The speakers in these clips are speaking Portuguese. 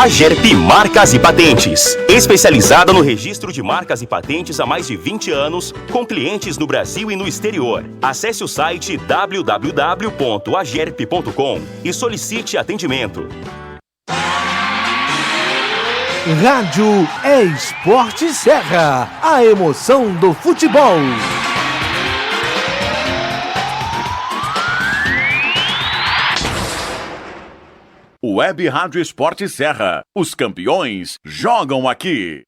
Agerp Marcas e Patentes, especializada no registro de marcas e patentes há mais de 20 anos, com clientes no Brasil e no exterior. Acesse o site www.agerp.com e solicite atendimento. Rádio Esporte Serra, a emoção do futebol. Web Rádio Esporte Serra. Os campeões jogam aqui.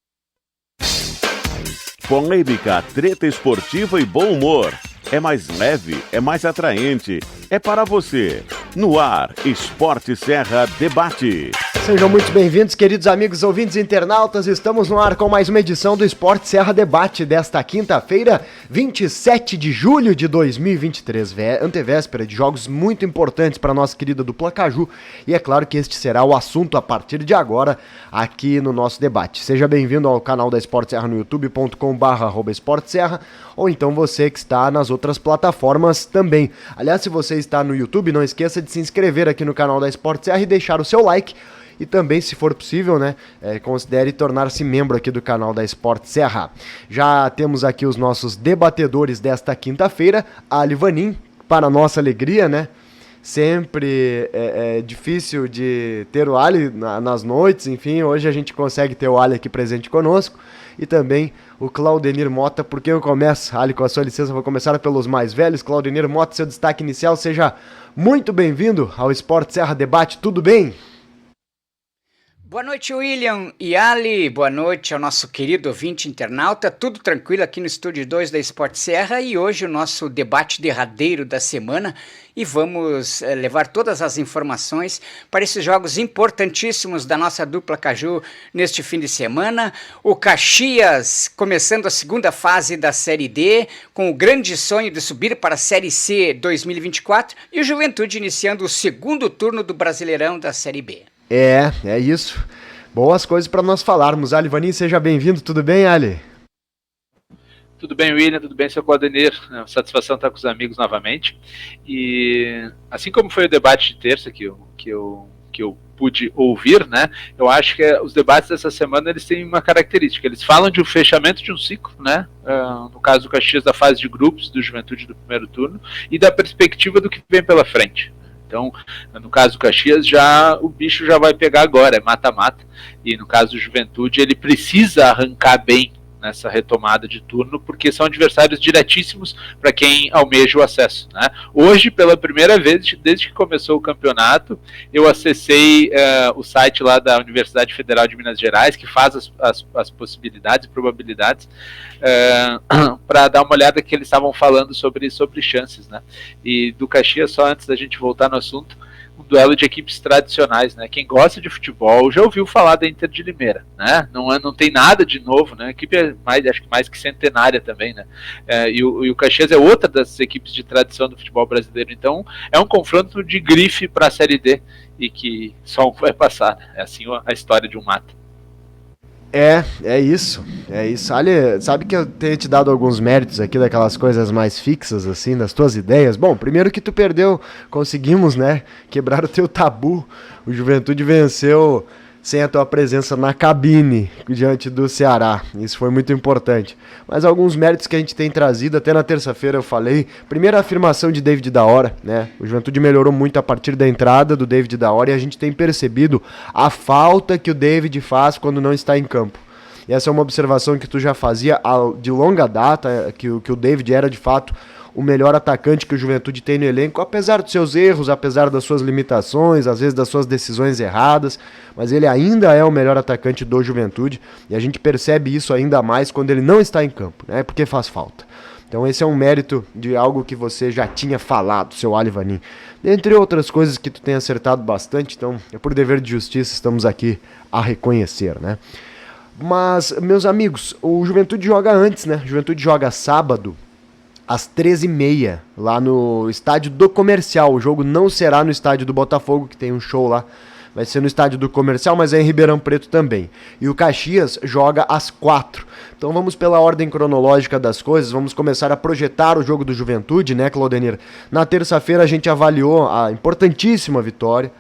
Polêmica, treta esportiva e bom humor. É mais leve, é mais atraente. É para você. No ar, Esporte Serra Debate. Sejam muito bem-vindos, queridos amigos ouvintes e internautas. Estamos no ar com mais uma edição do Esporte Serra Debate desta quinta-feira, 27 de julho de 2023, antevéspera de jogos muito importantes para a nossa querida dupla Caju. E é claro que este será o assunto a partir de agora aqui no nosso debate. Seja bem-vindo ao canal da Esporte Serra no youtube.com/esporteserra ou então você que está nas outras plataformas também. Aliás, se você está no YouTube, não esqueça de se inscrever aqui no canal da Esporte Serra e deixar o seu like. E também, se for possível, considere tornar-se membro aqui do canal da Esporte Serra. Já temos aqui os nossos debatedores desta quinta-feira, Ali Vanin, para nossa alegria, né? Sempre é difícil de ter o Ali nas noites, enfim, hoje a gente consegue ter o Ali aqui presente conosco. E também o Claudenir Mota, por quem eu começo? Ali, com a sua licença, vou começar pelos mais velhos. Claudenir Mota, seu destaque inicial, seja muito bem-vindo ao Esporte Serra Debate, tudo bem? Boa noite, William e Ali, boa noite ao nosso querido ouvinte internauta, tudo tranquilo aqui no Estúdio 2 da Esporte Serra e hoje o nosso debate derradeiro da semana e vamos levar todas as informações para esses jogos importantíssimos da nossa dupla Caju neste fim de semana. O Caxias começando a segunda fase da Série D com o grande sonho de subir para a Série C 2024 e o Juventude iniciando o segundo turno do Brasileirão da Série B. É isso. Boas coisas para nós falarmos. Ali Vanin, seja bem-vindo. Tudo bem, Ali? Tudo bem, William? Tudo bem, seu Claudenir? Satisfação estar com os amigos novamente. E assim como foi o debate de terça que eu pude ouvir, né? Eu acho que os debates dessa semana eles têm uma característica. Eles falam de um fechamento de um ciclo, né? No caso do Caxias, da fase de grupos, do Juventude do primeiro turno, e da perspectiva do que vem pela frente. Então, no caso do Caxias, o bicho já vai pegar agora, é mata-mata. E no caso do Juventude, ele precisa arrancar bem nessa retomada de turno, porque são adversários diretíssimos para quem almeja o acesso, né? Hoje, pela primeira vez, desde que começou o campeonato, eu acessei o site lá da Universidade Federal de Minas Gerais, que faz as possibilidades e probabilidades, para dar uma olhada que eles estavam falando sobre chances, né? E do Caxias, só antes da gente voltar no assunto, um duelo de equipes tradicionais, né? Quem gosta de futebol já ouviu falar da Inter de Limeira, né? Não tem nada de novo, né? A equipe é acho que mais que centenária também, né? E o Caxias é outra das equipes de tradição do futebol brasileiro, então é um confronto de grife para a Série D e que só um vai passar, né? É assim a história de um mata. É isso. Ali, sabe que eu tenho te dado alguns méritos aqui daquelas coisas mais fixas, assim, das tuas ideias. Bom, primeiro que tu perdeu, conseguimos, né, quebrar o teu tabu. O Juventude venceu sem a tua presença na cabine diante do Ceará. Isso foi muito importante. Mas alguns méritos que a gente tem trazido, até na terça-feira eu falei. Primeira afirmação de David da Hora, né? O Juventude melhorou muito a partir da entrada do David da Hora e a gente tem percebido a falta que o David faz quando não está em campo. E essa é uma observação que tu já fazia de longa data, que o David era de fato o melhor atacante que o Juventude tem no elenco, apesar dos seus erros, apesar das suas limitações, às vezes das suas decisões erradas, mas ele ainda é o melhor atacante do Juventude, e a gente percebe isso ainda mais quando ele não está em campo, né? Porque faz falta. Então esse é um mérito de algo que você já tinha falado, seu Ali Vanin. Dentre outras coisas que tu tem acertado bastante, então é por dever de justiça, estamos aqui a reconhecer, né? Mas, meus amigos, o Juventude joga antes, né? O Juventude joga sábado, às 13h30, lá no estádio do Comercial. O jogo não será no estádio do Botafogo, que tem um show lá. Vai ser no estádio do Comercial, mas é em Ribeirão Preto também. E o Caxias joga às 4h. Então vamos pela ordem cronológica das coisas, vamos começar a projetar o jogo do Juventude, né, Claudenir? Na terça-feira a gente avaliou a importantíssima vitória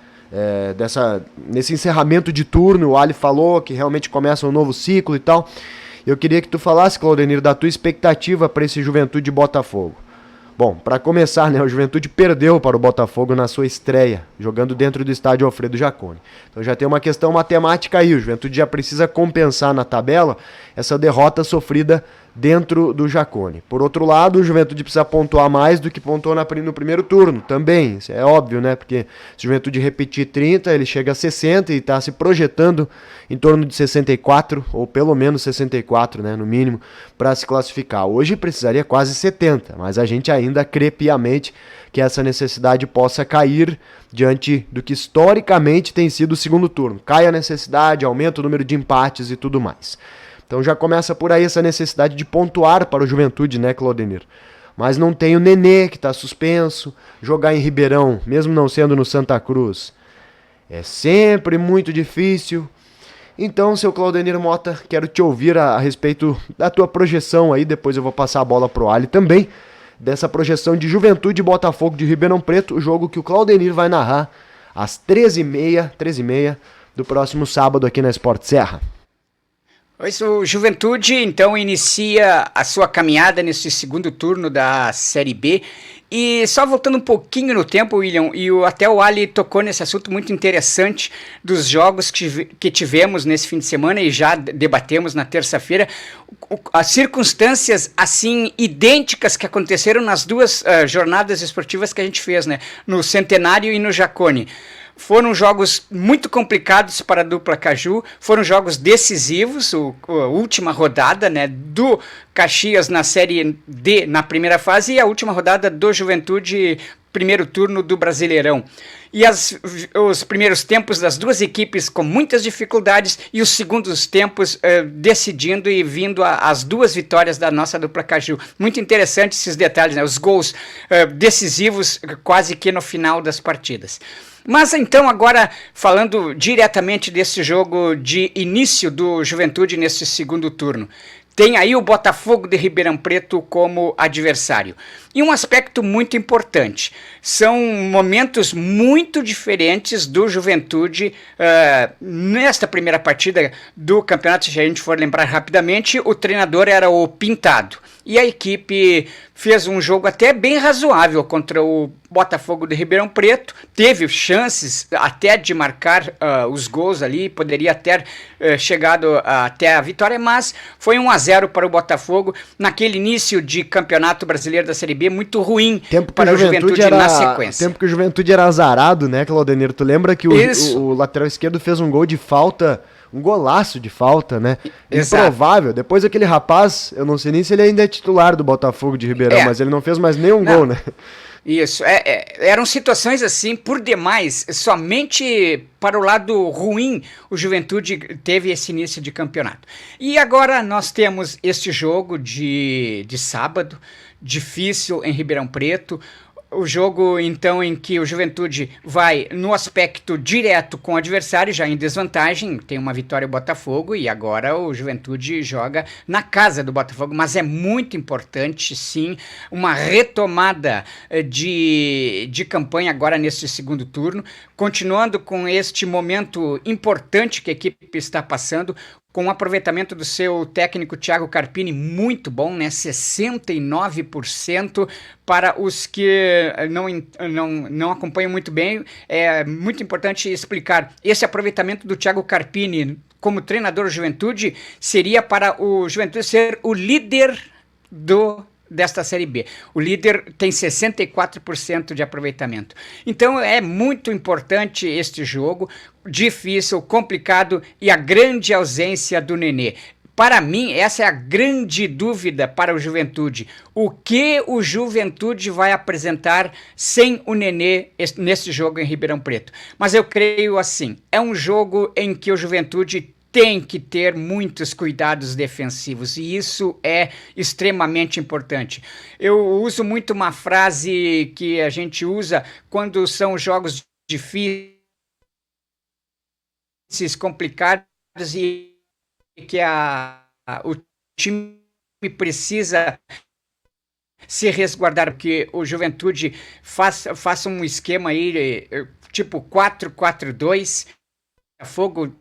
nesse encerramento de turno. O Ali falou que realmente começa um novo ciclo e tal. Eu queria que tu falasse, Claudenir, da tua expectativa para esse Juventude Botafogo. Bom, para começar, né, o Juventude perdeu para o Botafogo na sua estreia, jogando dentro do estádio Alfredo Jaconi. Então já tem uma questão matemática aí, o Juventude já precisa compensar na tabela essa derrota sofrida dentro do Jaconi. Por outro lado, o Juventude precisa pontuar mais do que pontuou no primeiro turno, também, isso é óbvio, né, porque se o Juventude repetir 30, ele chega a 60 e está se projetando em torno de 64, ou pelo menos 64, né, no mínimo, para se classificar. Hoje precisaria quase 70, mas a gente ainda crê piamente que essa necessidade possa cair diante do que historicamente tem sido o segundo turno. Cai a necessidade, aumenta o número de empates e tudo mais. Então já começa por aí essa necessidade de pontuar para o Juventude, né, Claudenir? Mas não tem o Nenê, que está suspenso. Jogar em Ribeirão, mesmo não sendo no Santa Cruz, é sempre muito difícil. Então, seu Claudenir Mota, quero te ouvir a respeito da tua projeção aí. Depois eu vou passar a bola pro Ali também, dessa projeção de Juventude e Botafogo de Ribeirão Preto, o jogo que o Claudenir vai narrar às 13h30 do próximo sábado aqui na Sport Serra. O Juventude, então, inicia a sua caminhada nesse segundo turno da Série B. E só voltando um pouquinho no tempo, William, até o Ali tocou nesse assunto muito interessante dos jogos que tivemos nesse fim de semana e já debatemos na terça-feira, as circunstâncias assim idênticas que aconteceram nas duas jornadas esportivas que a gente fez, né? No Centenário e no Jaconi. Foram jogos muito complicados para a dupla Caju, foram jogos decisivos, a última rodada, né, do Caxias na Série D na primeira fase e a última rodada do Juventude, primeiro turno do Brasileirão. E os primeiros tempos das duas equipes com muitas dificuldades e os segundos tempos decidindo e vindo as duas vitórias da nossa dupla Caju. Muito interessante esses detalhes, né, os gols decisivos quase que no final das partidas. Mas então agora falando diretamente desse jogo de início do Juventude nesse segundo turno. Tem aí o Botafogo de Ribeirão Preto como adversário. E um aspecto muito importante, são momentos muito diferentes do Juventude nesta primeira partida do campeonato. Se a gente for lembrar rapidamente, o treinador era o Pintado. E a equipe fez um jogo até bem razoável contra o Botafogo de Ribeirão Preto, teve chances até de marcar os gols ali, poderia ter chegado até a vitória, mas foi 1-0 para o Botafogo naquele início de campeonato brasileiro da Série B muito ruim para o Juventude na sequência. Tempo que o Juventude era azarado, né, Claudenir? Tu lembra que o lateral esquerdo fez um gol de falta, um golaço de falta, né? Exato. Improvável. Depois aquele rapaz, eu não sei nem se ele ainda é titular do Botafogo de Ribeirão, mas ele não fez mais nenhum gol, né? Isso, eram situações assim, por demais, somente para o lado ruim o Juventude teve esse início de campeonato. E agora nós temos este jogo de sábado, difícil em Ribeirão Preto, o jogo então em que o Juventude vai no aspecto direto com o adversário, já em desvantagem, tem uma vitória o Botafogo e agora o Juventude joga na casa do Botafogo, mas é muito importante sim uma retomada de campanha agora nesse segundo turno, continuando com este momento importante que a equipe está passando, com o aproveitamento do seu técnico Thiago Carpini muito bom, né? 69%. Para os que não acompanham muito bem, é muito importante explicar. Esse aproveitamento do Thiago Carpini como treinador do Juventude seria para o Juventude ser o líder desta Série B. O líder tem 64% de aproveitamento. Então é muito importante este jogo, difícil, complicado e a grande ausência do Nenê. Para mim, essa é a grande dúvida para o Juventude. O que o Juventude vai apresentar sem o Nenê nesse jogo em Ribeirão Preto? Mas eu creio assim, é um jogo em que o Juventude tem que ter muitos cuidados defensivos e isso é extremamente importante. Eu uso muito uma frase que a gente usa quando são jogos difíceis, complicados e que o time precisa se resguardar, porque o Juventude faça um esquema aí tipo 4-4-2. Botafogo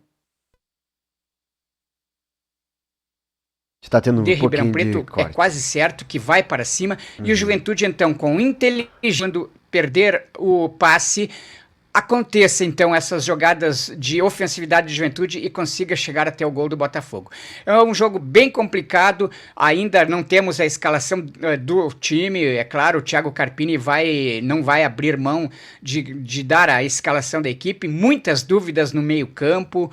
Está tendo um de Ribeirão pouquinho de Preto é corte. quase certo que vai para cima. E o Juventude, então, com inteligência, quando perder o passe, aconteça, então, essas jogadas de ofensividade de Juventude e consiga chegar até o gol do Botafogo. É um jogo bem complicado, ainda não temos a escalação do time, é claro, o Thiago Carpini não vai abrir mão de dar a escalação da equipe, muitas dúvidas no meio-campo,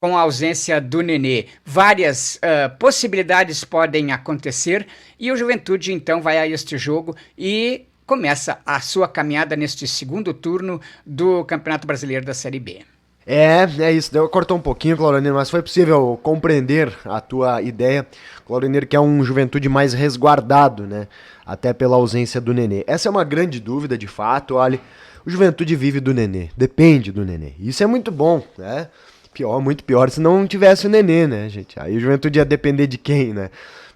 com a ausência do Nenê. Várias possibilidades podem acontecer e o Juventude então vai a este jogo e começa a sua caminhada neste segundo turno do Campeonato Brasileiro da Série B. É isso. Cortou um pouquinho, Claudionir, mas foi possível compreender a tua ideia. Claudionir, que é um Juventude mais resguardado, né? Até pela ausência do Nenê. Essa é uma grande dúvida, de fato. Olha, o Juventude vive do Nenê, depende do Nenê. Isso é muito bom, né? Muito pior se não tivesse o Nenê, né, gente? Aí o Juventude ia depender de quem, né?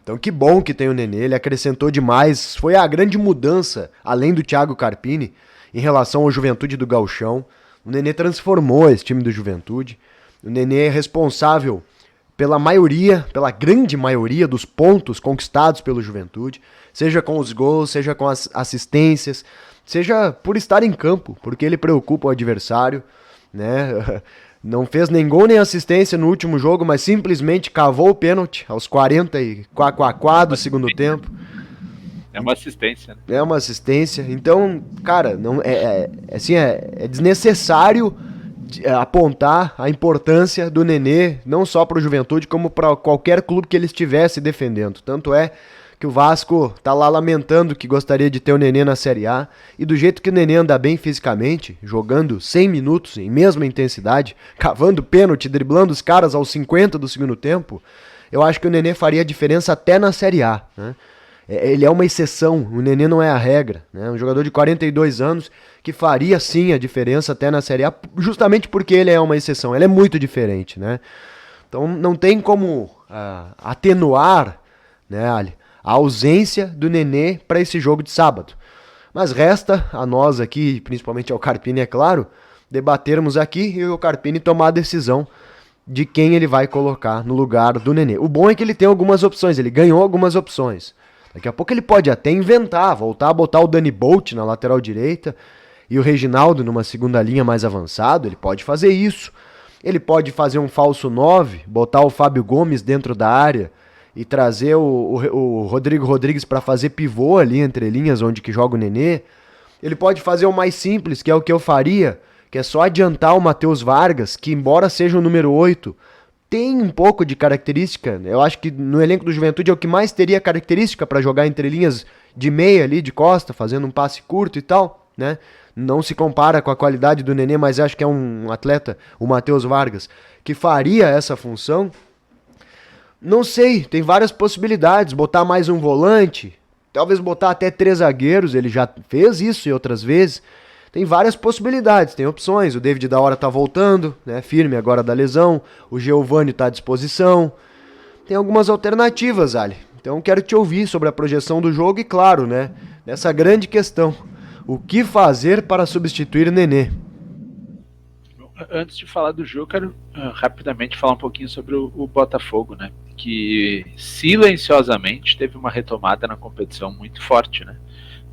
Então que bom que tem o Nenê, ele acrescentou demais. Foi a grande mudança, além do Thiago Carpini, em relação ao Juventude do Gauchão. O Nenê transformou esse time do Juventude. O Nenê é responsável pela grande maioria dos pontos conquistados pelo Juventude, seja com os gols, seja com as assistências, seja por estar em campo, porque ele preocupa o adversário, né? Não fez nem gol nem assistência no último jogo, mas simplesmente cavou o pênalti aos 44 do segundo tempo. É uma assistência, né? É uma assistência. Então, cara, não é desnecessário apontar a importância do Nenê, não só para o Juventude, como para qualquer clube que ele estivesse defendendo. Tanto é que o Vasco tá lá lamentando que gostaria de ter o Nenê na Série A, e do jeito que o Nenê anda bem fisicamente, jogando 100 minutos em mesma intensidade, cavando pênalti, driblando os caras aos 50 do segundo tempo, eu acho que o Nenê faria diferença até na Série A, né? Ele é uma exceção, o Nenê não é a regra, né? Um jogador de 42 anos que faria sim a diferença até na Série A, justamente porque ele é uma exceção, ele é muito diferente, né? Então não tem como atenuar, né, Ali, a ausência do Nenê para esse jogo de sábado. Mas resta a nós aqui, principalmente ao Carpini, é claro, debatermos aqui e o Carpini tomar a decisão de quem ele vai colocar no lugar do Nenê. O bom é que ele tem algumas opções, ele ganhou algumas opções. Daqui a pouco ele pode até inventar, voltar a botar o Dani Bolt na lateral direita e o Reginaldo numa segunda linha mais avançado, ele pode fazer isso. Ele pode fazer um falso 9, botar o Fábio Gomes dentro da área e trazer o Rodrigo Rodrigues para fazer pivô ali entre linhas onde que joga o Nenê. Ele pode fazer o mais simples, que é o que eu faria, que é só adiantar o Matheus Vargas, que embora seja o número 8, tem um pouco de característica. Eu acho que no elenco do Juventude é o que mais teria característica para jogar entre linhas de meia ali, de costa, fazendo um passe curto e tal, né? Não se compara com a qualidade do Nenê, mas acho que é um atleta, o Matheus Vargas, que faria essa função. Não sei, tem várias possibilidades, botar mais um volante, talvez botar até 3 zagueiros, ele já fez isso em outras vezes. Tem várias possibilidades, tem opções, o David da Hora tá voltando, né, firme agora da lesão, o Giovani tá à disposição, tem algumas alternativas, Ali. Então quero te ouvir sobre a projeção do jogo e claro, né, nessa grande questão, o que fazer para substituir Nenê? Antes de falar do jogo, quero rapidamente falar um pouquinho sobre o Botafogo, né? Que silenciosamente teve uma retomada na competição muito forte, né?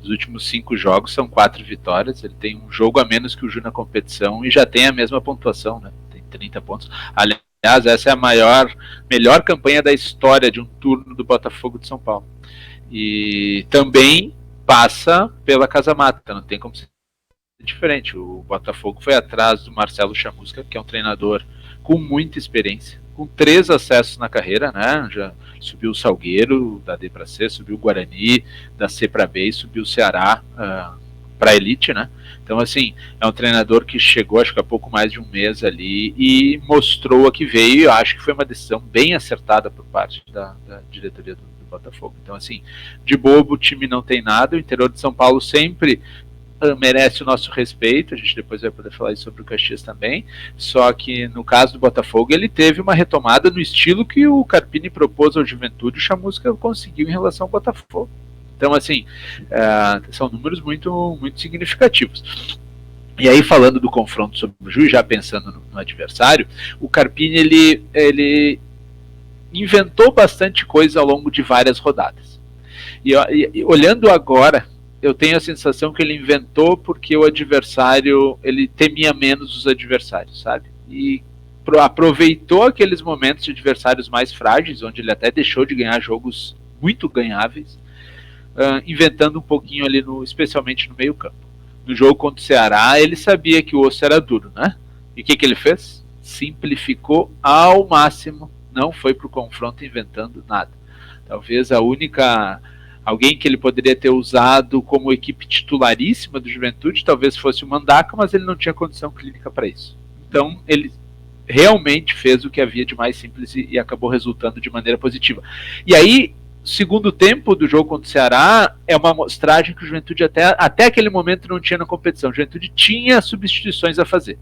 Nos últimos 5 jogos são 4 vitórias, ele tem um jogo a menos que o Ju na competição e já tem a mesma pontuação, né? Tem 30 pontos. Aliás, essa é a melhor campanha da história de um turno do Botafogo de São Paulo. E também passa pela Casa Mata, não tem como ser diferente. O Botafogo foi atrás do Marcelo Chamusca, que é um treinador com muita experiência, com 3 acessos na carreira, né? Já subiu o Salgueiro da D para C, subiu o Guarani da C para B e subiu o Ceará para a elite, né? Então, assim, é um treinador que chegou, acho que há pouco mais de um mês ali e mostrou a que veio, e eu acho que foi uma decisão bem acertada por parte da diretoria do Botafogo. Então, assim, de bobo o time não tem nada, o interior de São Paulo sempre merece o nosso respeito, a gente depois vai poder falar sobre o Caxias também, só que no caso do Botafogo ele teve uma retomada no estilo que o Carpini propôs ao Juventude, o Chamusca conseguiu em relação ao Botafogo. Então, assim, são números muito, muito significativos. E aí, falando do confronto sobre o Juiz, já pensando no adversário, o Carpini ele inventou bastante coisa ao longo de várias rodadas. E olhando agora, eu tenho a sensação que ele inventou porque o adversário, ele temia menos os adversários, sabe? E aproveitou aqueles momentos de adversários mais frágeis, onde ele até deixou de ganhar jogos muito ganháveis, inventando um pouquinho ali, especialmente no meio campo. No jogo contra o Ceará, ele sabia que o osso era duro, né? E o que ele fez? Simplificou ao máximo, não foi para o confronto inventando nada. Talvez alguém que ele poderia ter usado como equipe titularíssima do Juventude, talvez fosse o Mandaca, mas ele não tinha condição clínica para isso. Então, ele realmente fez o que havia de mais simples e acabou resultando de maneira positiva. E aí, segundo tempo do jogo contra o Ceará é uma amostragem que o Juventude até aquele momento não tinha na competição. O Juventude tinha substituições a fazer,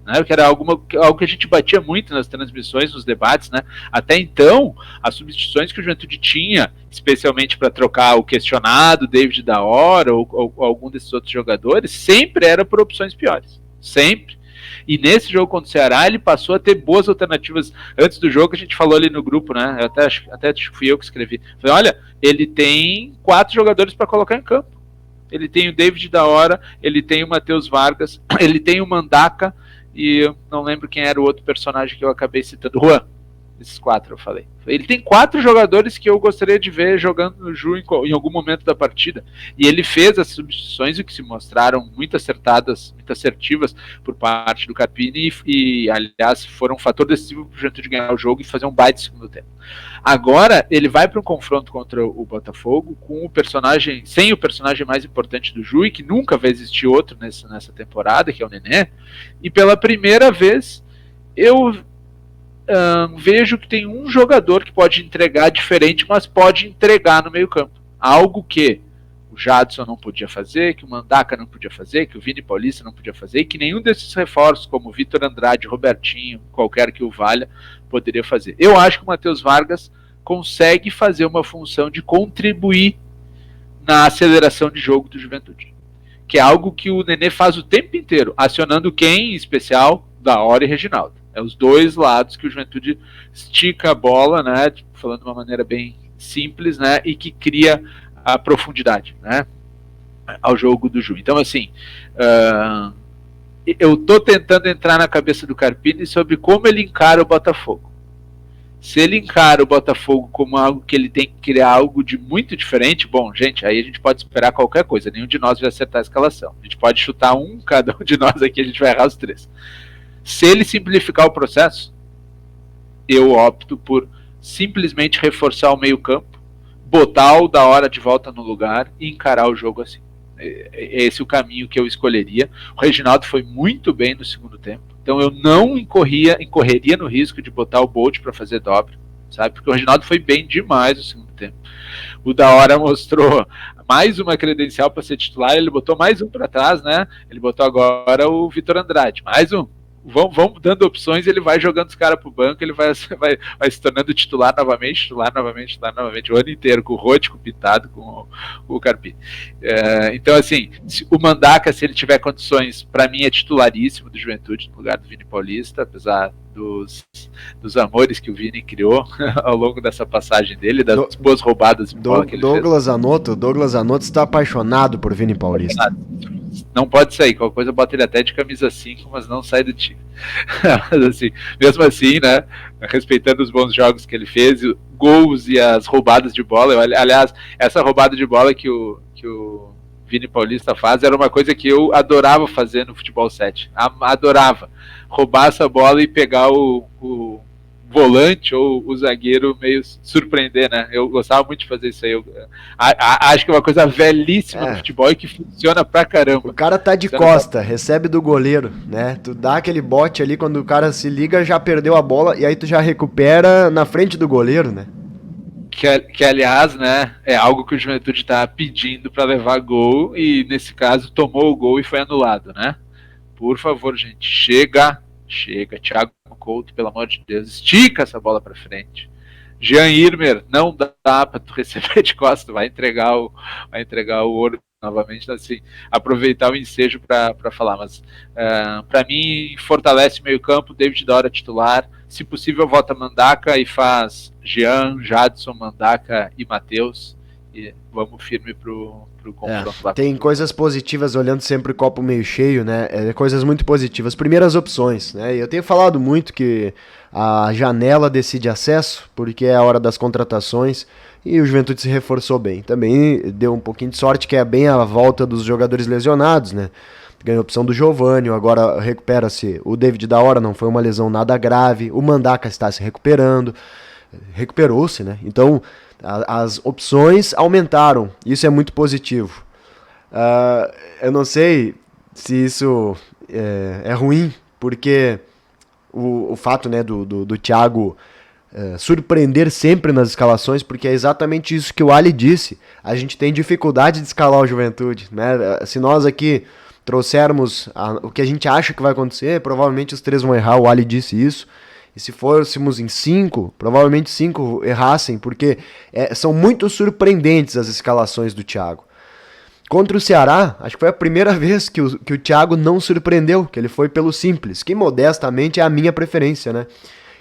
né? Que era algo que a gente batia muito nas transmissões, nos debates, né? Até então, as substituições que o Juventude tinha, especialmente para trocar o questionado David da Hora ou algum desses outros jogadores, sempre era por opções piores. Sempre. E nesse jogo contra o Ceará, ele passou a ter boas alternativas. Antes do jogo, a gente falou ali no grupo, né? Até fui eu que escrevi. Falei, olha, ele tem 4 jogadores para colocar em campo. Ele tem o David da Hora, ele tem o Matheus Vargas, ele tem o Mandaca, e eu não lembro quem era o outro personagem que eu acabei citando. Juan. Esses 4 eu falei. Ele tem 4 jogadores que eu gostaria de ver jogando no Ju em algum momento da partida. E ele fez as substituições que se mostraram muito acertadas, muito assertivas por parte do Carpini e aliás, foram um fator decisivo para o Juventude ganhar o jogo e fazer um baita segundo tempo. Agora, ele vai para um confronto contra o Botafogo com sem o personagem mais importante do Ju, e que nunca vai existir outro nessa temporada, que é o Nenê. E pela primeira vez, eu vejo que tem um jogador que pode entregar diferente, mas pode entregar no meio campo. Algo que o Jadson não podia fazer, que o Mandaca não podia fazer, que o Vini Paulista não podia fazer, e que nenhum desses reforços, como o Vitor Andrade, Robertinho, qualquer que o valha, poderia fazer. Eu acho que o Matheus Vargas consegue fazer uma função de contribuir na aceleração de jogo do Juventude, que é algo que o Nenê faz o tempo inteiro, acionando quem, em especial, da Hora e Reginaldo. É os dois lados que o Juventude estica a bola, né, falando de uma maneira bem simples, né, e que cria a profundidade, né, ao jogo do Ju. Então, assim, eu estou tentando entrar na cabeça do Carpini sobre como ele encara o Botafogo. Se ele encara o Botafogo como algo que ele tem que criar algo de muito diferente, bom, gente, aí a gente pode esperar qualquer coisa. Nenhum de nós vai acertar a escalação. A gente pode chutar cada um de nós aqui, a gente vai errar os 3. Se ele simplificar o processo, eu opto por simplesmente reforçar o meio-campo, botar o da Hora de volta no lugar e encarar o jogo assim. Esse é o caminho que eu escolheria. O Reginaldo foi muito bem no segundo tempo, então eu não incorreria no risco de botar o Bolt para fazer dobra, sabe? Porque o Reginaldo foi bem demais no segundo tempo. O da Hora mostrou mais uma credencial para ser titular, ele botou mais um para trás, né? Ele botou agora o Vitor Andrade, mais um. Vão dando opções, ele vai jogando os caras pro banco, ele vai se tornando titular novamente, o ano inteiro, com o Rote, com o Pintado, com o Carpini. Então, assim, o Mandaca, se ele tiver condições, para mim é titularíssimo do Juventude, no lugar do Vini Paulista, apesar dos amores que o Vini criou ao longo dessa passagem dele, das boas roubadas de bola que ele fez. Douglas Anoto está apaixonado por Vini Paulista. Não pode sair, qualquer coisa bota ele até de camisa 5, mas não sai do time. Mas assim, mesmo assim, né, respeitando os bons jogos que ele fez, gols e as roubadas de bola, aliás, essa roubada de bola que o Vini Paulista faz era uma coisa que eu adorava fazer no Futebol 7, adorava, roubar essa bola e pegar o volante ou o zagueiro meio surpreender, né? Eu gostava muito de fazer isso aí. Acho que é uma coisa velhíssima no futebol e que funciona pra caramba. O cara tá de costa, recebe do goleiro, né? Tu dá aquele bote ali, quando o cara se liga, já perdeu a bola e aí tu já recupera na frente do goleiro, né? Que aliás, né, é algo que o Juventude tá pedindo pra levar gol e nesse caso tomou o gol e foi anulado, né? Por favor, gente, chega, Thiago Couto, pelo amor de Deus, estica essa bola para frente. Jean Irmer, não dá para tu receber de costas, vai entregar o ouro novamente, assim, aproveitar o ensejo para falar, mas para mim fortalece o meio campo, David da Hora titular, se possível volta Mandaca e faz Jean, Jadson, Mandaca e Matheus, e vamos firme pro confronto lá. Tem coisas positivas, olhando sempre o copo meio cheio, né? Coisas muito positivas. Primeiras opções, né? Eu tenho falado muito que a janela decide acesso, porque é a hora das contratações, e o Juventude se reforçou bem. Também deu um pouquinho de sorte, que é bem a volta dos jogadores lesionados, né? Ganhou a opção do Giovani, agora recupera-se o David da Hora, não foi uma lesão nada grave, o Mandaca está se recuperando, recuperou-se, né? Então, as opções aumentaram, isso é muito positivo. Eu não sei se isso é ruim, porque o fato, né, do Thiago surpreender sempre nas escalações, porque é exatamente isso que o Ali disse, a gente tem dificuldade de escalar o Juventude, né? Se nós aqui trouxermos o que a gente acha que vai acontecer, provavelmente os 3 vão errar, o Ali disse isso. E se fôssemos em 5, provavelmente 5 errassem, porque são muito surpreendentes as escalações do Thiago. Contra o Ceará, acho que foi a primeira vez que o Thiago não surpreendeu, que ele foi pelo simples, que modestamente é a minha preferência, né?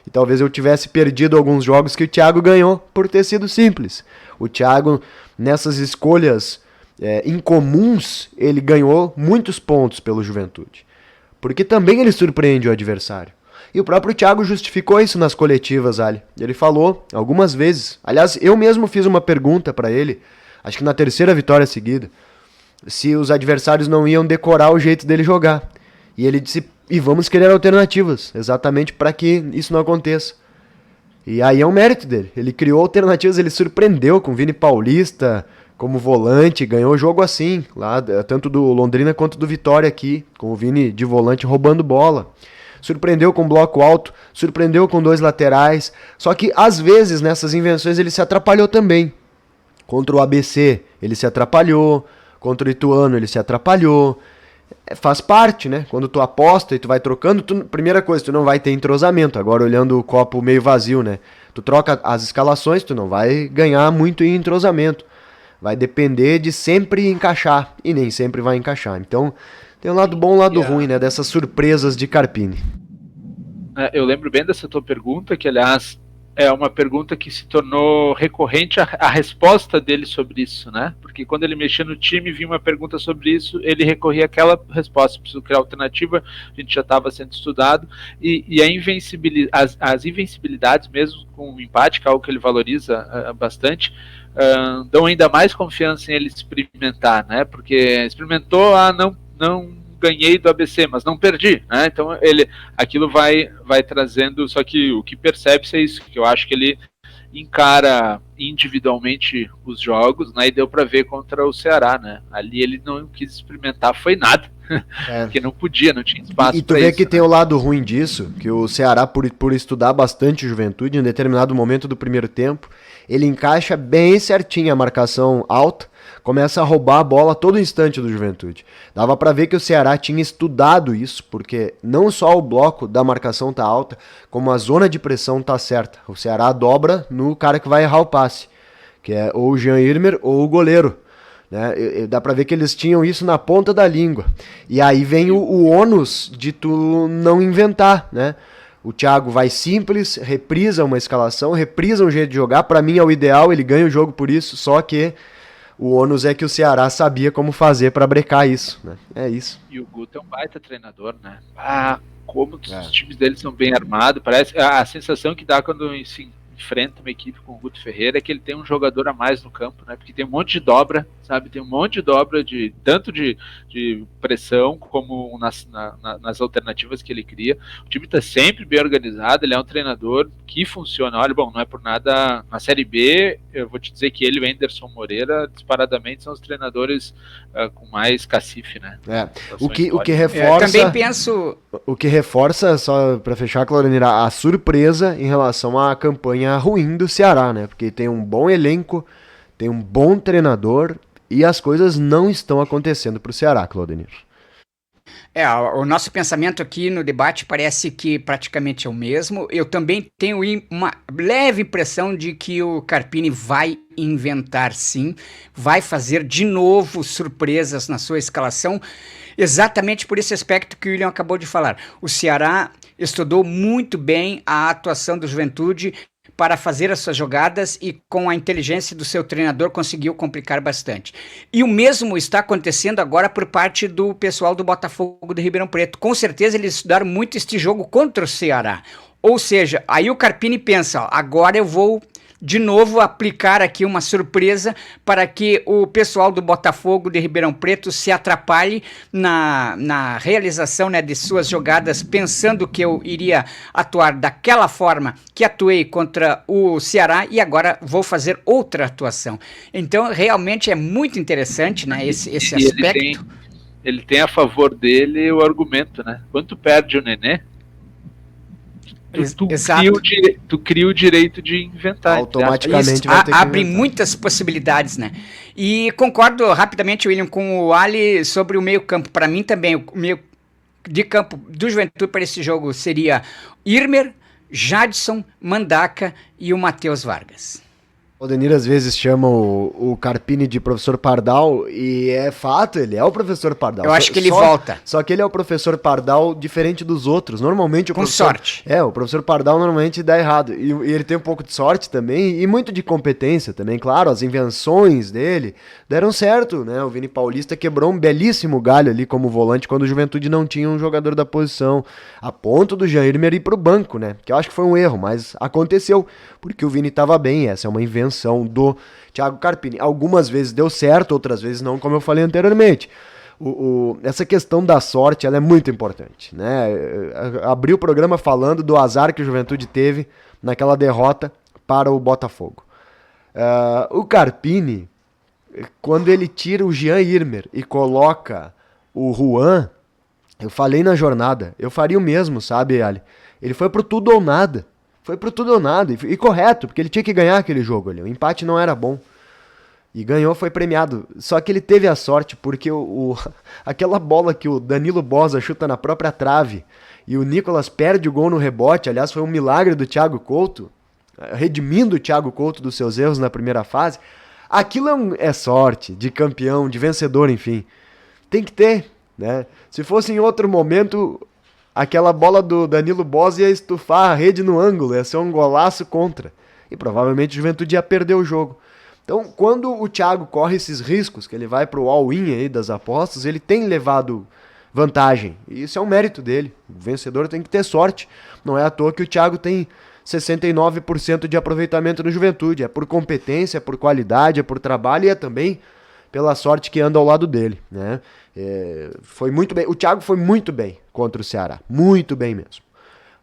E talvez eu tivesse perdido alguns jogos que o Thiago ganhou por ter sido simples. O Thiago, nessas escolhas incomuns, ele ganhou muitos pontos pelo Juventude. Porque também ele surpreende o adversário. E o próprio Thiago justificou isso nas coletivas, Ali. Ele falou algumas vezes. Aliás, eu mesmo fiz uma pergunta para ele, acho que na 3ª vitória seguida, se os adversários não iam decorar o jeito dele jogar. E ele disse, e vamos criar alternativas, exatamente para que isso não aconteça. E aí é um mérito dele. Ele criou alternativas, ele surpreendeu com o Vini Paulista como volante, ganhou o jogo assim, lá, tanto do Londrina quanto do Vitória aqui, com o Vini de volante roubando bola. Surpreendeu com bloco alto, surpreendeu com 2 laterais, só que às vezes nessas invenções ele se atrapalhou também. Contra o ABC ele se atrapalhou, contra o Ituano ele se atrapalhou, faz parte, né? Quando tu aposta e tu vai trocando, primeira coisa, tu não vai ter entrosamento, agora olhando o copo meio vazio, né? Tu troca as escalações, tu não vai ganhar muito em entrosamento, vai depender de sempre encaixar, e nem sempre vai encaixar, então... Tem um lado bom e um lado ruim, né? Dessas surpresas de Carpini. Eu lembro bem dessa tua pergunta, que aliás é uma pergunta que se tornou recorrente a resposta dele sobre isso, né? Porque quando ele mexia no time, vinha uma pergunta sobre isso, ele recorria àquela resposta, preciso criar alternativa, a gente já estava sendo estudado, e as invencibilidades, mesmo com o empate, que é algo que ele valoriza bastante, dão ainda mais confiança em ele experimentar, né? Porque experimentou, não ganhei do ABC, mas não perdi, né? Então aquilo vai trazendo, só que o que percebe-se é isso, que eu acho que ele encara individualmente os jogos, né? E deu para ver contra o Ceará, né? Ali ele não quis experimentar, foi nada, porque não podia, não tinha espaço. E tu vê que tem o lado ruim disso, que o Ceará, por estudar bastante Juventude, em determinado momento do primeiro tempo, ele encaixa bem certinho a marcação alta, começa a roubar a bola a todo instante do Juventude. Dava pra ver que o Ceará tinha estudado isso, porque não só o bloco da marcação tá alta, como a zona de pressão tá certa. O Ceará dobra no cara que vai errar o passe, que é ou o Jean Irmer ou o goleiro, né? Dá pra ver que eles tinham isso na ponta da língua. E aí vem o ônus de tu não inventar, né? O Thiago vai simples, reprisa uma escalação, reprisa um jeito de jogar. Pra mim é o ideal, ele ganha o jogo por isso, só que o ônus é que o Ceará sabia como fazer para brecar isso, né? É isso. E o Guto é um baita treinador, né? Como os times dele são bem armados. Parece a sensação que dá quando se enfrenta uma equipe com o Guto Ferreira é que ele tem um jogador a mais no campo, né? Porque tem um monte de dobra, sabe? Tem um monte de dobra tanto de pressão como nas alternativas que ele cria. O time está sempre bem organizado, ele é um treinador que funciona. Olha, bom, não é por nada, na Série B, eu vou te dizer que ele e o Anderson Moreira, disparadamente, são os treinadores com mais cacife, né? O que reforça... também penso... O que reforça, só para fechar, Claudemir, a surpresa em relação à campanha ruim do Ceará, né? Porque tem um bom elenco, tem um bom treinador e as coisas não estão acontecendo pro Ceará, Claudemir. O nosso pensamento aqui no debate parece que praticamente é o mesmo. Eu também tenho uma leve impressão de que o Carpini vai inventar, sim, vai fazer de novo surpresas na sua escalação, exatamente por esse aspecto que o William acabou de falar. O Ceará estudou muito bem a atuação do Juventude para fazer as suas jogadas e com a inteligência do seu treinador conseguiu complicar bastante. E o mesmo está acontecendo agora por parte do pessoal do Botafogo de Ribeirão Preto. Com certeza eles estudaram muito este jogo contra o Ceará. Ou seja, aí o Carpini pensa, ó, agora eu vou de novo aplicar aqui uma surpresa para que o pessoal do Botafogo de Ribeirão Preto se atrapalhe na realização, né, de suas jogadas, pensando que eu iria atuar daquela forma que atuei contra o Ceará e agora vou fazer outra atuação. Então, realmente é muito interessante, né, esse aspecto. Ele tem a favor dele o argumento, né? Quando perde o Nenê, tu cria o direito de inventar. Automaticamente vai ter que abre inventar. Muitas possibilidades, né? E concordo rapidamente, William, com o Ali sobre o meio campo. Para mim também, o meio de campo do Juventude para esse jogo seria Irmer, Jadson, Mandaca e o Matheus Vargas. O Denir às vezes chama o Carpini de professor Pardal e é fato, ele é o professor Pardal. Eu acho que ele volta. Só que ele é o professor Pardal diferente dos outros. Normalmente o professor... Com sorte. O professor Pardal normalmente dá errado. E ele tem um pouco de sorte também e muito de competência também. Claro, as invenções dele deram certo, né? O Vini Paulista quebrou um belíssimo galho ali como volante quando o Juventude não tinha um jogador da posição. A ponto do Jean Irmer ir pro banco, né? Que eu acho que foi um erro, mas aconteceu. Porque o Vini tava bem, essa é uma invenção do Thiago Carpini. Algumas vezes deu certo, outras vezes não, como eu falei anteriormente. Essa questão da sorte, ela é muito importante, né? Abri o programa falando do azar que o Juventude teve naquela derrota para o Botafogo. O Carpini, quando ele tira o Jean Irmer e coloca o Juan, eu falei na jornada, eu faria o mesmo, sabe, Ali? Ele foi pro tudo ou nada. Foi pro tudo ou nada, e correto, porque ele tinha que ganhar aquele jogo ali, o empate não era bom, e ganhou, foi premiado, só que ele teve a sorte, porque aquela bola que o Danilo Boza chuta na própria trave, e o Nicolas perde o gol no rebote, aliás foi um milagre do Thiago Couto, redimindo o Thiago Couto dos seus erros na primeira fase, aquilo é sorte, de campeão, de vencedor, enfim, tem que ter, né, se fosse em outro momento... Aquela bola do Danilo Boza ia estufar a rede no ângulo, ia ser um golaço contra. E provavelmente o Juventude ia perder o jogo. Então, quando o Thiago corre esses riscos, que ele vai pro all-in aí das apostas, ele tem levado vantagem. E isso é um mérito dele. O vencedor tem que ter sorte. Não é à toa que o Thiago tem 69% de aproveitamento no Juventude. É por competência, é por qualidade, é por trabalho e é também pela sorte que anda ao lado dele, né? Foi muito bem. O Thiago foi muito bem contra o Ceará. Muito bem mesmo.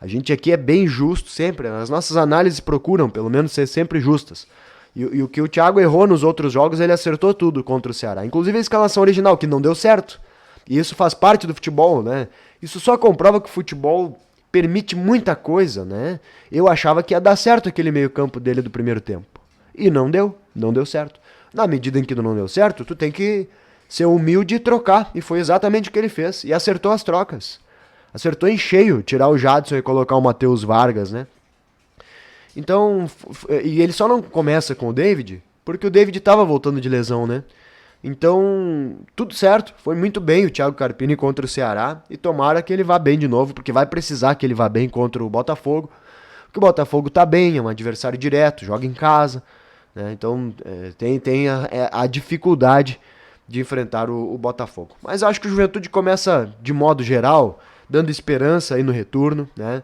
A gente aqui é bem justo sempre. As nossas análises procuram, pelo menos, ser sempre justas. E o que o Thiago errou nos outros jogos, ele acertou tudo contra o Ceará. Inclusive a escalação original, que não deu certo. E isso faz parte do futebol, né? Isso só comprova que o futebol permite muita coisa, né? Eu achava que ia dar certo aquele meio-campo dele do primeiro tempo. E não deu certo. Na medida em que não deu certo, tu tem que ser humilde e trocar. E foi exatamente o que ele fez. E acertou as trocas. Acertou em cheio, tirar o Jadson e colocar o Matheus Vargas, né? Então, e ele só não começa com o David, porque o David estava voltando de lesão, né? Então, tudo certo. Foi muito bem o Thiago Carpini contra o Ceará. E tomara que ele vá bem de novo, porque vai precisar que ele vá bem contra o Botafogo. Porque o Botafogo tá bem, é um adversário direto, joga em casa. Então tem a dificuldade de enfrentar o Botafogo. Mas acho que o Juventude começa de modo geral, dando esperança aí no retorno, né?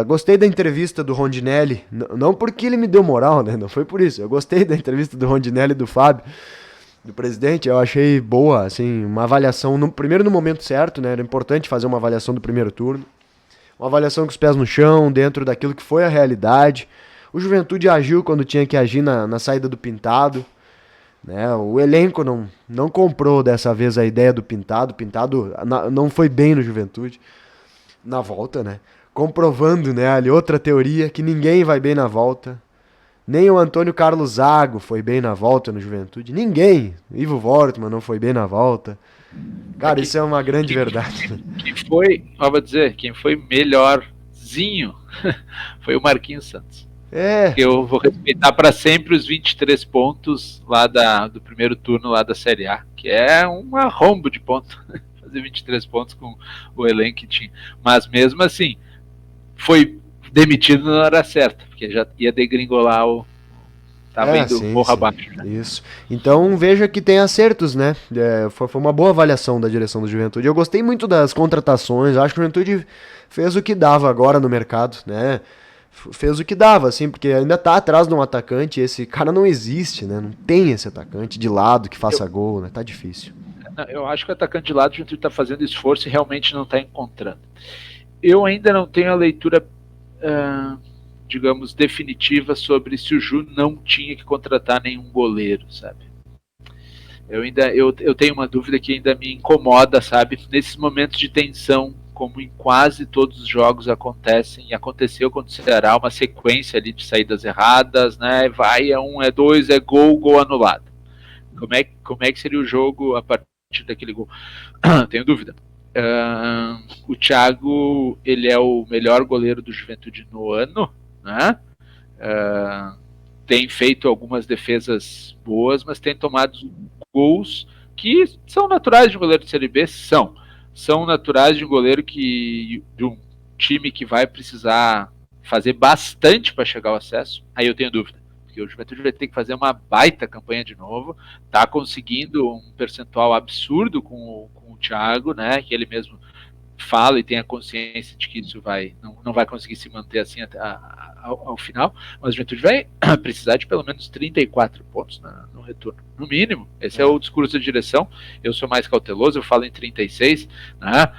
Gostei da entrevista do Rondinelli, não porque ele me deu moral, né? Não foi por isso. Eu gostei da entrevista do Rondinelli e do Fábio, do presidente. Eu achei boa, assim, uma avaliação, primeiro no momento certo, né? Era importante fazer uma avaliação do primeiro turno. Uma avaliação com os pés no chão, dentro daquilo que foi a realidade. O Juventude agiu quando tinha que agir na saída do Pintado, né? O elenco não comprou dessa vez a ideia do Pintado. O Pintado não foi bem no Juventude na volta, né? Comprovando, né, ali outra teoria, que ninguém vai bem na volta. Nem o Antônio Carlos Zago foi bem na volta no Juventude. Ninguém. Ivo Wortmann não foi bem na volta. Cara, isso é uma grande verdade. Quem foi melhorzinho foi o Marquinhos Santos. É. Eu vou respeitar para sempre os 23 pontos lá do primeiro turno lá da Série A, que é um arrombo de ponto. Fazer 23 pontos com o elenco que tinha. Mas mesmo assim, foi demitido na hora certa, porque já ia degringolar Tava indo morro abaixo. Já. Isso. Então veja que tem acertos, né? Foi uma boa avaliação da direção do Juventude. Eu gostei muito das contratações. Acho que o Juventude fez o que dava agora no mercado, né? Fez o que dava, assim, porque ainda tá atrás de um atacante. Esse cara não existe, né? Não tem esse atacante de lado que faça gol, né? Tá difícil. Eu acho que o atacante de lado, o Juventude tá fazendo esforço e realmente não tá encontrando. Eu ainda não tenho a leitura, digamos, definitiva sobre se o Ju não tinha que contratar nenhum goleiro, sabe? Eu tenho uma dúvida que ainda me incomoda, sabe? Nesses momentos de tensão, como em quase todos os jogos acontecem, e aconteceu contra o Ceará, uma sequência ali de saídas erradas, né? Vai, é 1, é 2, é gol anulado. Como é que seria o jogo a partir daquele gol? Tenho dúvida. O Thiago, ele é o melhor goleiro do Juventude no ano, né? Tem feito algumas defesas boas, mas tem tomado gols que são naturais de um goleiro de Série B, são naturais de um goleiro de um time que vai precisar fazer bastante para chegar ao acesso. Aí eu tenho dúvida, porque o Juventude vai ter que fazer uma baita campanha de novo, tá conseguindo um percentual absurdo com o Thiago, né, que ele mesmo fala e tem a consciência de que isso não vai conseguir se manter assim ao final, mas o Juventude vai precisar de pelo menos 34 pontos no retorno, no mínimo. Esse é o discurso da direção. Eu sou mais cauteloso, eu falo em 36, né?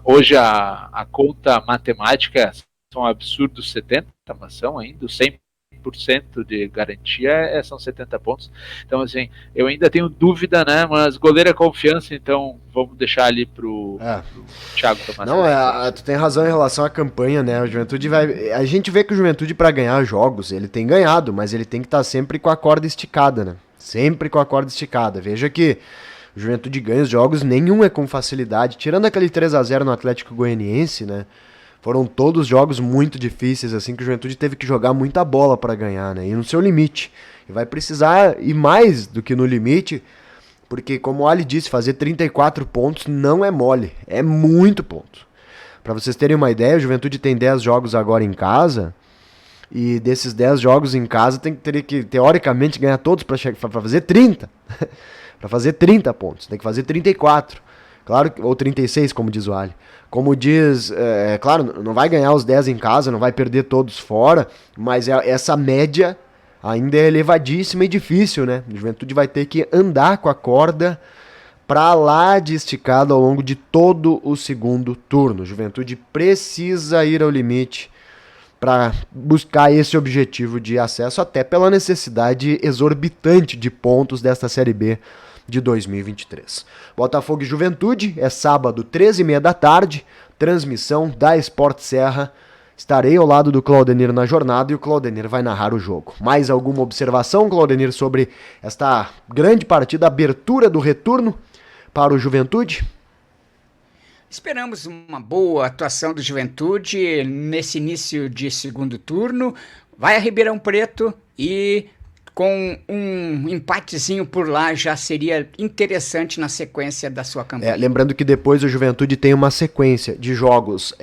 Hoje a conta matemática são absurdos 70, mas são ainda 100% de garantia, são 70 pontos. Então, assim, eu ainda tenho dúvida, né? Mas goleiro é confiança, então vamos deixar ali pro Thiago tomar. Não, tu tem razão em relação à campanha, né? O Juventude a gente vê que o Juventude, para ganhar jogos, ele tem ganhado, mas ele tem que estar sempre com a corda esticada, né? Sempre com a corda esticada. Veja que o Juventude ganha os jogos, nenhum é com facilidade. Tirando aquele 3-0 no Atlético Goianiense, né? Foram todos jogos muito difíceis, assim, que o Juventude teve que jogar muita bola para ganhar, né? E no seu limite. E vai precisar ir mais do que no limite, porque, como o Ali disse, fazer 34 pontos não é mole. É muito ponto. Para vocês terem uma ideia, o Juventude tem 10 jogos agora em casa, e desses 10 jogos em casa teria que, teoricamente, ganhar todos para fazer 30. Para fazer 30 pontos. Tem que fazer 34. Claro, ou 36, como diz o Ali. Como diz, claro, não vai ganhar os 10 em casa, não vai perder todos fora, mas essa média ainda é elevadíssima e difícil, né? O Juventude vai ter que andar com a corda pra lá de esticada ao longo de todo o segundo turno. O Juventude precisa ir ao limite para buscar esse objetivo de acesso, até pela necessidade exorbitante de pontos desta Série B de 2023. Botafogo e Juventude é sábado, 13h30 da tarde, transmissão da Sport Serra. Estarei ao lado do Claudenir na jornada e o Claudenir vai narrar o jogo. Mais alguma observação, Claudenir, sobre esta grande partida, abertura do retorno para o Juventude? Esperamos uma boa atuação do Juventude nesse início de segundo turno. Vai a Ribeirão Preto e com um empatezinho por lá já seria interessante na sequência da sua campanha. Lembrando que depois o Juventude tem uma sequência de jogos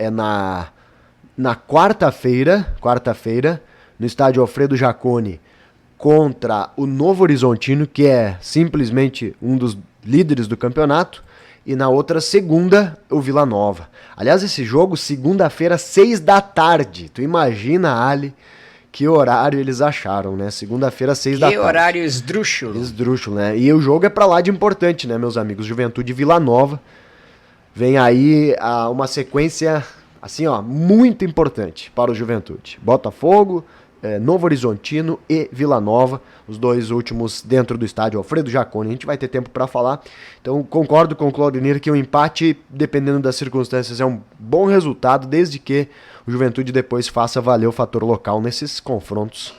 na quarta-feira, no estádio Alfredo Jaconi, contra o Novo Horizontino, que é simplesmente um dos líderes do campeonato, e na outra segunda, o Vila Nova. Aliás, esse jogo, segunda-feira, 6 da tarde. Tu imagina, Ali, que horário eles acharam, né? Segunda-feira, 6 da tarde. Que horário esdrúxulo. Esdrúxulo, né? E o jogo é pra lá de importante, né, meus amigos? Juventude e Vila Nova. Vem aí uma sequência, assim, ó, muito importante para o Juventude. Botafogo, Novo Horizontino e Vila Nova, os dois últimos dentro do estádio Alfredo Jaconi. A gente vai ter tempo para falar. Então, concordo com o Claudinir que o empate, dependendo das circunstâncias, é um bom resultado, desde que o Juventude depois faça valer o fator local nesses confrontos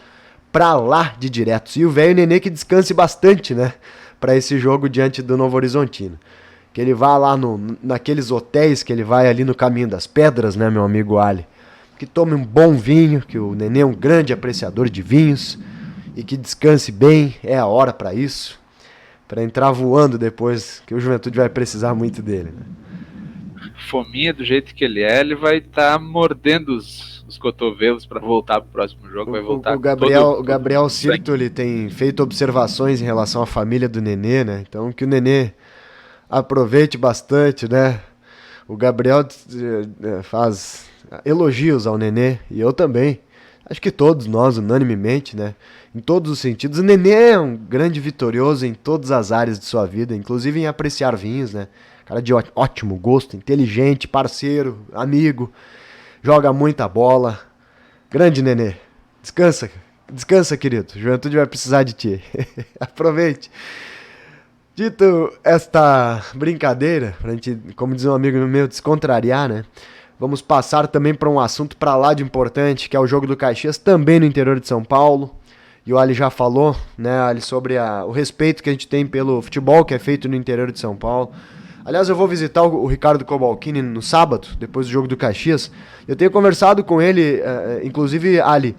pra lá de diretos. E o velho Nenê que descanse bastante, né, para esse jogo diante do Novo Horizontino. que ele vá lá naqueles hotéis que ele vai ali no Caminho das Pedras, né, meu amigo Ali? Que tome um bom vinho, que o Nenê é um grande apreciador de vinhos, e que descanse bem, é a hora para isso, para entrar voando depois, que o Juventude vai precisar muito dele, né? Fominha do jeito que ele vai estar mordendo os cotovelos para voltar pro próximo jogo, vai voltar O Gabriel Cirto, ele tem feito observações em relação à família do Nenê, né? Então que o Nenê aproveite bastante, né? O Gabriel faz elogios ao Nenê, e eu também. Acho que todos nós, unanimemente, né? Em todos os sentidos. O Nenê é um grande vitorioso em todas as áreas de sua vida, inclusive em apreciar vinhos, né? Cara de ótimo gosto, inteligente, parceiro, amigo, joga muita bola. Grande Nenê. Descansa, querido. Juventude vai precisar de ti. Aproveite. Dito esta brincadeira, pra gente, como diz um amigo meu, descontrariar, né? Vamos passar também para um assunto para lá de importante, que é o jogo do Caxias, também no interior de São Paulo. E o Ali já falou, né, Ali, sobre o respeito que a gente tem pelo futebol que é feito no interior de São Paulo. Aliás, eu vou visitar o Ricardo Cobalcini no sábado, depois do jogo do Caxias. Eu tenho conversado com ele, inclusive, Ali,